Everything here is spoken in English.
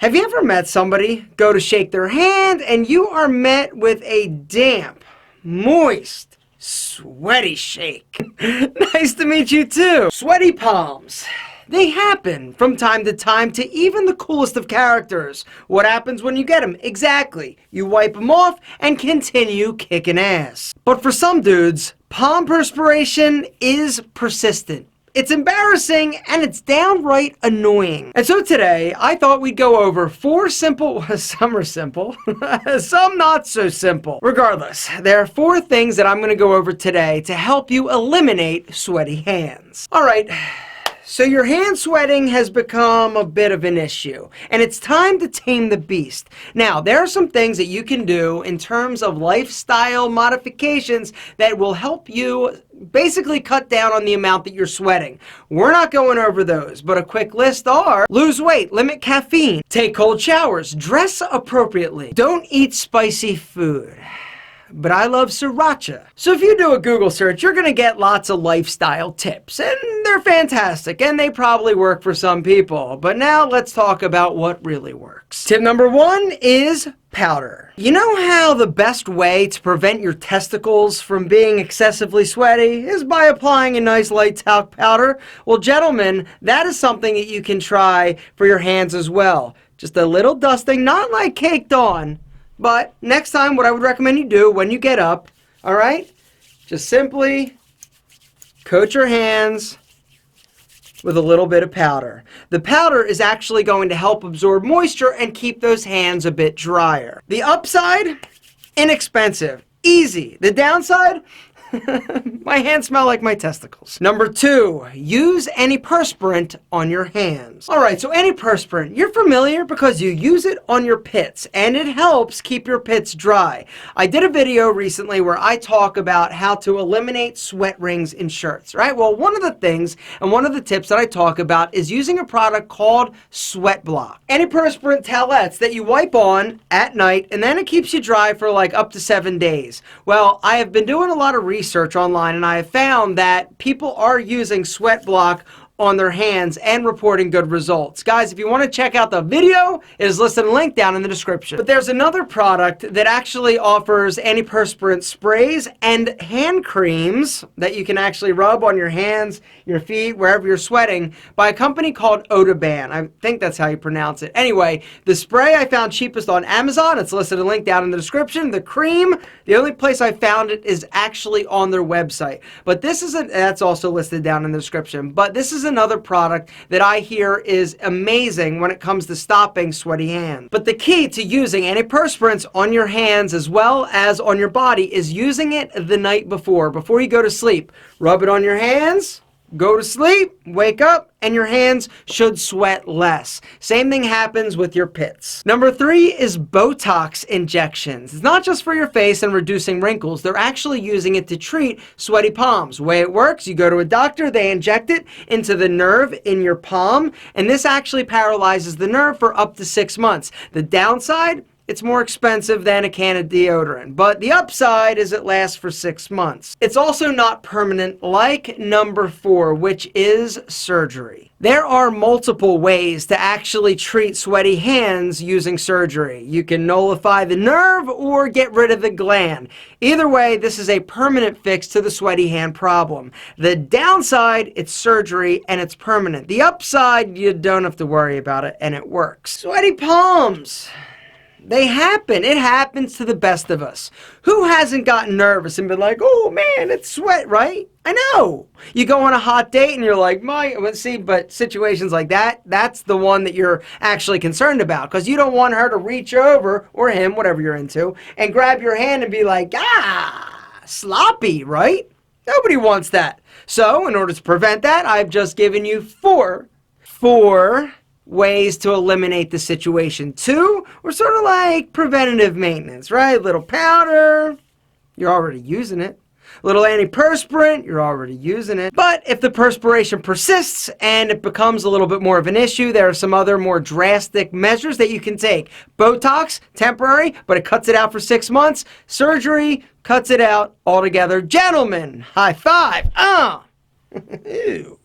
Have you ever met somebody, go to shake their hand, and you are met with a damp, moist, sweaty shake? Nice to meet you too. Sweaty palms. They happen from time to time to even the coolest of characters. What happens when you get them? Exactly. You wipe them off and continue kicking ass. But for some dudes, palm perspiration is persistent. It's embarrassing and it's downright annoying. And so today, I thought we'd go over 4 simple, some are simple, some not so simple. Regardless, there are 4 things that I'm going to go over today to help you eliminate sweaty hands. All right. So your hand sweating has become a bit of an issue, and it's time to tame the beast. Now, there are some things that you can do in terms of lifestyle modifications that will help you basically cut down on the amount that you're sweating. We're not going over those, but a quick list are: lose weight, limit caffeine, take cold showers, dress appropriately, don't eat spicy food. But I love sriracha. So if you do a Google search, you're gonna get lots of lifestyle tips, and they're fantastic, and they probably work for some people. But now let's talk about what really works. Tip number 1 is powder. You know how the best way to prevent your testicles from being excessively sweaty is by applying a nice light talc powder? Well, gentlemen, that is something that you can try for your hands as well. Just a little dusting, not like caked on. But next time, what I would recommend you do when you get up, all right, just simply coat your hands with a little bit of powder. The powder is actually going to help absorb moisture and keep those hands a bit drier. The upside, inexpensive, easy. The downside, my hands smell like my testicles. Number 2, use antiperspirant on your hands. All right, so antiperspirant, you're familiar because you use it on your pits and it helps keep your pits dry. I did a video recently where I talk about how to eliminate sweat rings in shirts, right? Well, one of the things and one of the tips that I talk about is using a product called Sweat Block. Antiperspirant towelettes that you wipe on at night and then it keeps you dry for like up to 7 days. Well, I have been doing a lot of research online and I have found that people are using Sweat Block on their hands and reporting good results. Guys, if you want to check out the video, it is listed and linked down in the description. But there's another product that actually offers antiperspirant sprays and hand creams that you can actually rub on your hands, your feet, wherever you're sweating, by a company called Odoban. I think that's how you pronounce it. Anyway, the spray I found cheapest on Amazon. It's listed and linked down in the description. The cream, the only place I found it is actually on their website. But this is that's also listed down in the description. But this is another product that I hear is amazing when it comes to stopping sweaty hands. But the key to using antiperspirants on your hands as well as on your body is using it the night before you go to sleep. Rub it on your hands, go to sleep, wake up, and your hands should sweat less. Same thing happens with your pits. Number 3 is Botox injections. It's not just for your face and reducing wrinkles. They're actually using it to treat sweaty palms. The way it works, you go to a doctor, they inject it into the nerve in your palm, and this actually paralyzes the nerve for up to 6 months. The downside, it's more expensive than a can of deodorant, but the upside is it lasts for 6 months. It's also not permanent like number 4, which is surgery. There are multiple ways to actually treat sweaty hands using surgery. You can nullify the nerve or get rid of the gland. Either way, this is a permanent fix to the sweaty hand problem. The downside, it's surgery and it's permanent. The upside, you don't have to worry about it and it works. Sweaty palms. They happen. It happens to the best of us. Who hasn't gotten nervous and been like, oh man, it's sweat, right? I know. You go on a hot date and you're like, but situations like that, that's the one that you're actually concerned about because you don't want her to reach over, or him, whatever you're into, and grab your hand and be like, sloppy, right? Nobody wants that. So in order to prevent that, I've just given you four ways to eliminate the situation. 2 were sort of like preventative maintenance, right? Little powder, you're already using it. Little antiperspirant, you're already using it. But if the perspiration persists and it becomes a little bit more of an issue, there are some other more drastic measures that you can take. Botox, temporary, but it cuts it out for 6 months. Surgery cuts it out altogether. Gentlemen, high five. Ew.